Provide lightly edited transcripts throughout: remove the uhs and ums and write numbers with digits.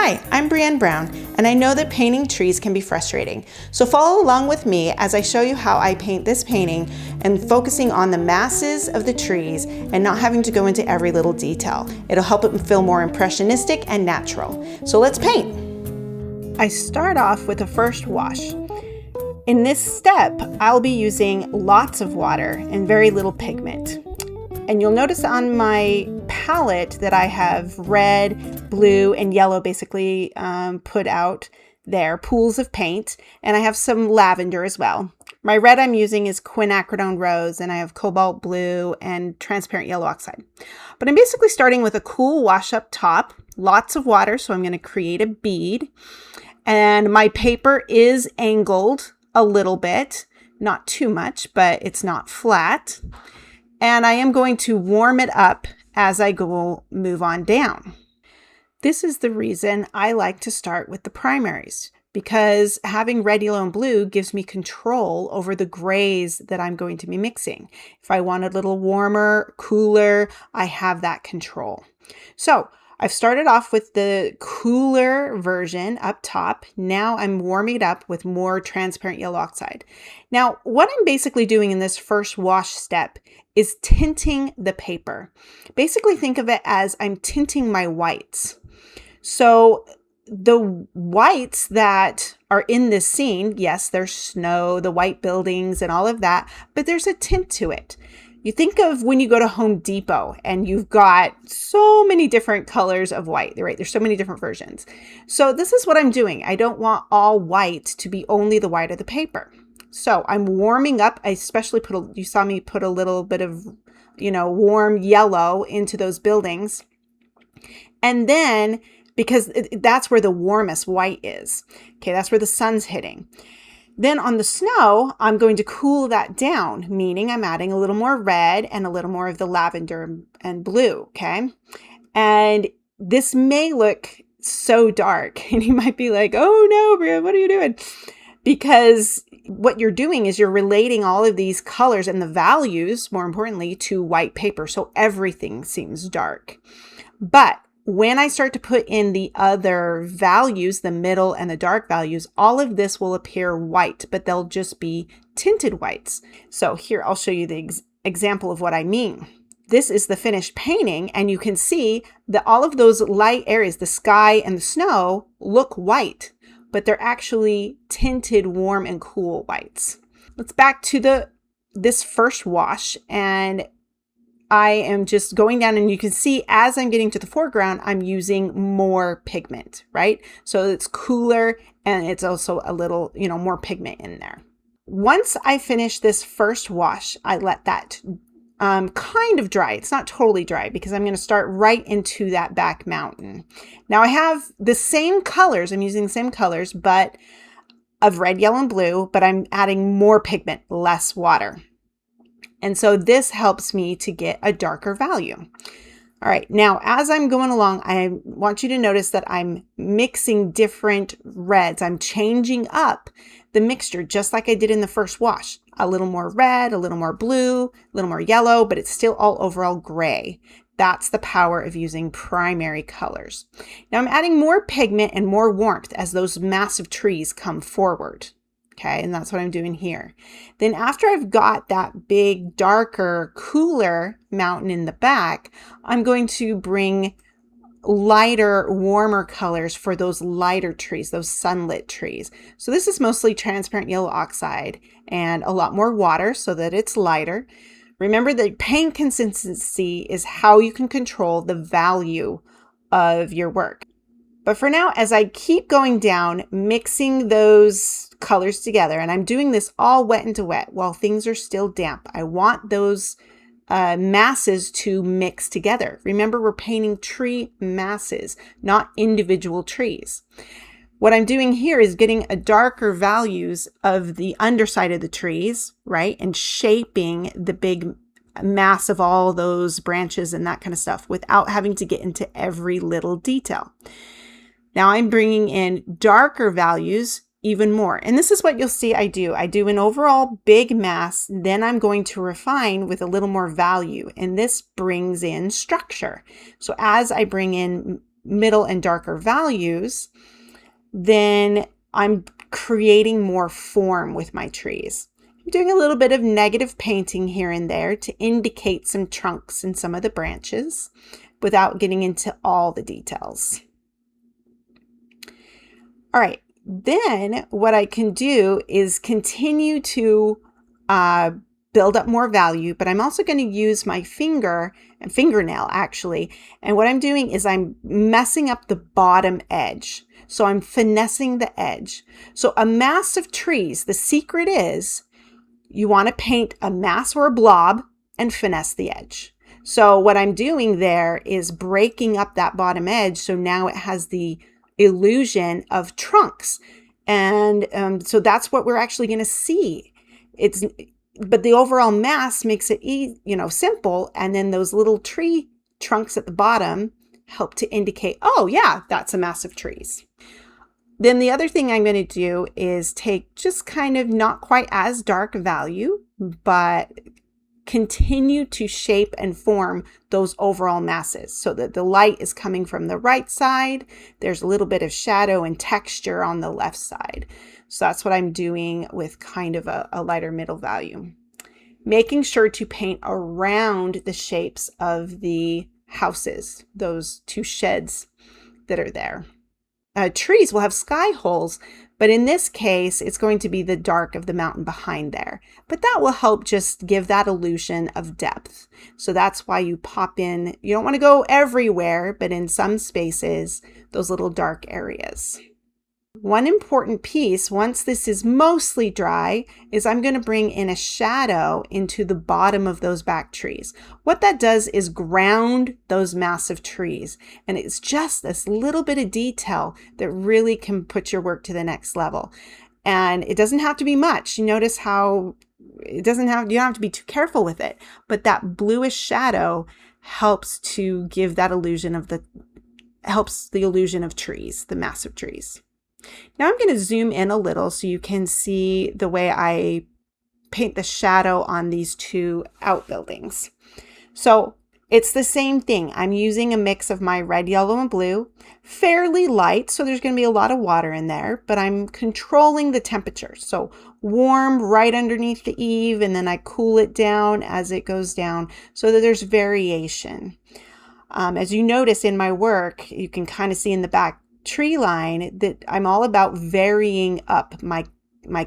Hi, I'm Brienne Brown, and I know that painting trees can be frustrating. So follow along with me as I show you how I paint this painting and focusing on the masses of the trees and not having to go into every little detail. It'll help it feel more impressionistic and natural. So let's paint. I start off with a first wash. In this step, I'll be using lots of water and very little pigment. And you'll notice on my palette that I have red, blue, and yellow basically put out there, pools of paint, and I have some lavender as well. My red I'm using is quinacridone rose, and I have cobalt blue and transparent yellow oxide. But I'm basically starting with a cool wash up top, lots of water, so I'm going to create a bead. And my paper is angled a little bit, not too much, but it's not flat. And I am going to warm it up as I move on down. This is the reason I like to start with the primaries, because having red, yellow, and blue gives me control over the grays that I'm going to be mixing. If I want a little warmer, cooler, I have that control. So I've started off with the cooler version up top. Now I'm warming it up with more transparent yellow oxide. Now, what I'm basically doing in this first wash step is tinting the paper. Basically think of it as I'm tinting my whites. So the whites that are in this scene, yes, there's snow, the white buildings and all of that, but there's a tint to it. You think of when you go to Home Depot and you've got so many different colors of white, right? There's so many different versions. So this is what I'm doing. I don't want all white to be only the white of the paper. So I'm warming up. I especially you saw me put a little bit of, warm yellow into those buildings. And then, because that's where the warmest white is. Okay, that's where the sun's hitting. Then on the snow, I'm going to cool that down, meaning I'm adding a little more red and a little more of the lavender and blue, okay? And this may look so dark, and you might be like, oh no, Brienne, what are you doing? Because what you're doing is you're relating all of these colors and the values, more importantly, to white paper, so everything seems dark. But when I start to put in the other values, the middle and the dark values, all of this will appear white, but they'll just be tinted whites. So here, I'll show you the example of what I mean. This is the finished painting, and you can see that all of those light areas, the sky and the snow, look white, but they're actually tinted warm and cool whites. Let's back to this first wash, and I am just going down, and you can see as I'm getting to the foreground, I'm using more pigment, right? So it's cooler and it's also a little, more pigment in there. Once I finish this first wash, I let that kind of dry. It's not totally dry because I'm going to start right into that back mountain. Now I have the same colors. I'm using the same colors, but of red, yellow, and blue, but I'm adding more pigment, less water. And so this helps me to get a darker value. All right, now as I'm going along, I want you to notice that I'm mixing different reds. I'm changing up the mixture just like I did in the first wash. A little more red, a little more blue, a little more yellow, but it's still all overall gray. That's the power of using primary colors. Now I'm adding more pigment and more warmth as those massive trees come forward. Okay, and that's what I'm doing here. Then after I've got that big, darker, cooler mountain in the back, I'm going to bring lighter, warmer colors for those lighter trees, those sunlit trees. So this is mostly transparent yellow oxide and a lot more water so that it's lighter. Remember that paint consistency is how you can control the value of your work. But for now, as I keep going down, mixing those colors together, and I'm doing this all wet into wet while things are still damp. I want those masses to mix together. Remember, we're painting tree masses, not individual trees. What I'm doing here is getting a darker values of the underside of the trees, right? And shaping the big mass of all those branches and that kind of stuff without having to get into every little detail. Now I'm bringing in darker values even more. And this is what you'll see I do. I do an overall big mass, then I'm going to refine with a little more value. And this brings in structure. So as I bring in middle and darker values, then I'm creating more form with my trees. I'm doing a little bit of negative painting here and there to indicate some trunks in some of the branches without getting into all the details. All right, then what I can do is continue to build up more value, but I'm also going to use my finger and fingernail actually. And what I'm doing is I'm messing up the bottom edge. So I'm finessing the edge. So a mass of trees, the secret is you want to paint a mass or a blob and finesse the edge. So what I'm doing there is breaking up that bottom edge. So now it has the illusion of trunks. And so that's what we're actually going to see. But the overall mass makes it simple. And then those little tree trunks at the bottom help to indicate, oh yeah, that's a mass of trees. Then the other thing I'm going to do is take just kind of not quite as dark value, but continue to shape and form those overall masses so that the light is coming from the right side. There's a little bit of shadow and texture on the left side. So that's what I'm doing with kind of a lighter middle value. Making sure to paint around the shapes of the houses, those two sheds that are there. Trees will have sky holes, but in this case, it's going to be the dark of the mountain behind there. But that will help just give that illusion of depth. So that's why you pop in, you don't want to go everywhere, but in some spaces, those little dark areas. One important piece, once this is mostly dry, is I'm going to bring in a shadow into the bottom of those back trees. What that does is ground those massive trees. And it's just this little bit of detail that really can put your work to the next level. And it doesn't have to be much. You notice how you don't have to be too careful with it. But that bluish shadow helps to give that illusion of the illusion of trees, the massive trees. Now I'm going to zoom in a little so you can see the way I paint the shadow on these two outbuildings. So it's the same thing. I'm using a mix of my red, yellow, and blue, fairly light, so there's going to be a lot of water in there, but I'm controlling the temperature. So warm right underneath the eave, and then I cool it down as it goes down so that there's variation. As you notice in my work, you can kind of see in the back tree line that I'm all about varying up my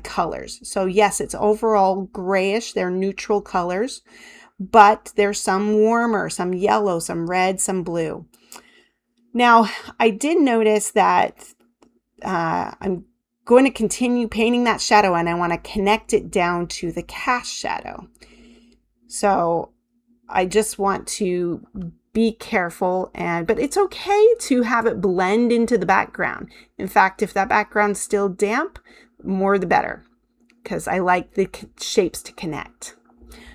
colors. So yes, it's overall grayish. They're neutral colors, but there's some warmer, some yellow, some red, some blue. Now, I did notice that I'm going to continue painting that shadow and I want to connect it down to the cast shadow. So I just want to be careful, but it's okay to have it blend into the background. In fact, if that background's still damp, more the better, because I like the shapes to connect.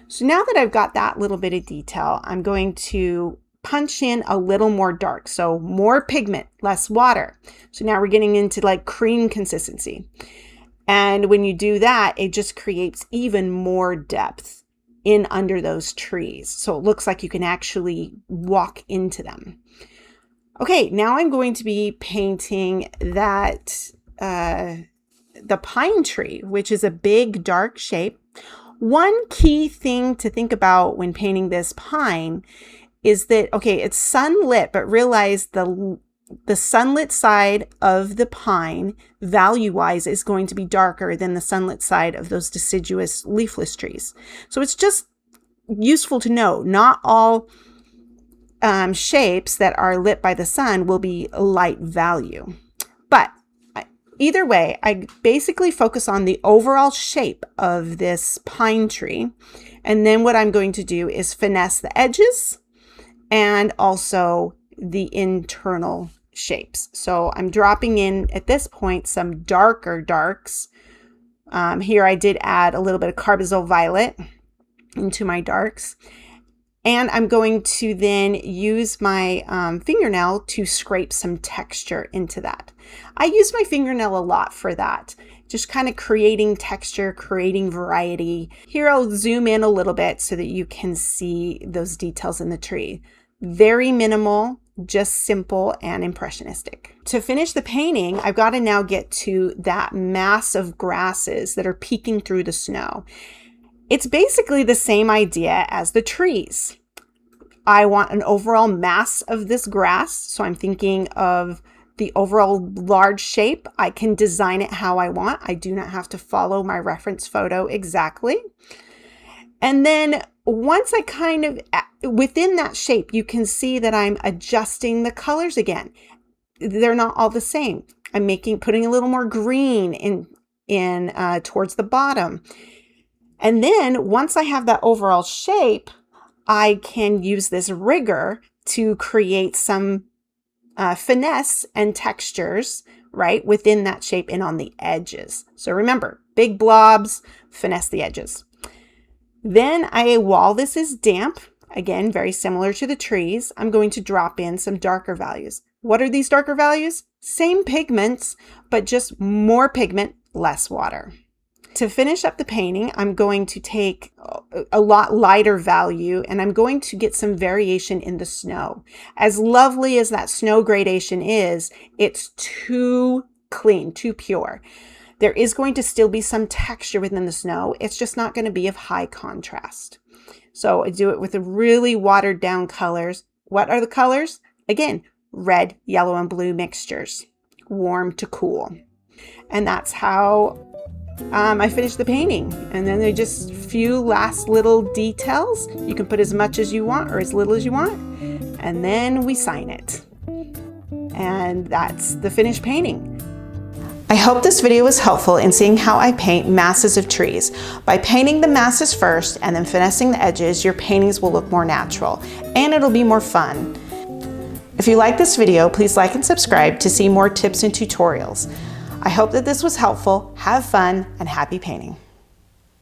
So now that I've got that little bit of detail, I'm going to punch in a little more dark. So more pigment, less water. So now we're getting into like cream consistency. And when you do that, it just creates even more depth in under those trees. So it looks like you can actually walk into them. Okay, now I'm going to be painting that, the pine tree, which is a big dark shape. One key thing to think about when painting this pine is that, okay, it's sunlit, but realize the sunlit side of the pine, value-wise, is going to be darker than the sunlit side of those deciduous leafless trees. So it's just useful to know, not all shapes that are lit by the sun will be light value. But either way, I basically focus on the overall shape of this pine tree. And then what I'm going to do is finesse the edges and also the internal shapes. So I'm dropping in at this point some darker darks. Here I did add a little bit of carbazole violet into my darks. And I'm going to then use my fingernail to scrape some texture into that. I use my fingernail a lot for that, just kind of creating texture, creating variety. Here I'll zoom in a little bit so that you can see those details in the tree. Very minimal, just simple and impressionistic. To finish the painting, I've got to now get to that mass of grasses that are peeking through the snow. It's basically the same idea as the trees. I want an overall mass of this grass, so I'm thinking of the overall large shape. I can design it how I want. I do not have to follow my reference photo exactly. And then once I kind of, within that shape, you can see that I'm adjusting the colors again. They're not all the same. I'm putting a little more green in towards the bottom. And then once I have that overall shape, I can use this rigger to create some finesse and textures, right, within that shape and on the edges. So remember, big blobs, finesse the edges. Then while this is damp, again, very similar to the trees, I'm going to drop in some darker values. What are these darker values? Same pigments, but just more pigment, less water. To finish up the painting, I'm going to take a lot lighter value and I'm going to get some variation in the snow. As lovely as that snow gradation is, it's too clean, too pure. There is going to still be some texture within the snow. It's just not going to be of high contrast. So I do it with a really watered down colors. What are the colors? Again, red, yellow, and blue mixtures, warm to cool. And that's how I finished the painting. And then there are just a few last little details. You can put as much as you want or as little as you want. And then we sign it. And that's the finished painting. I hope this video was helpful in seeing how I paint masses of trees. By painting the masses first and then finessing the edges, your paintings will look more natural and it'll be more fun. If you like this video, please like and subscribe to see more tips and tutorials. I hope that this was helpful. Have fun and happy painting.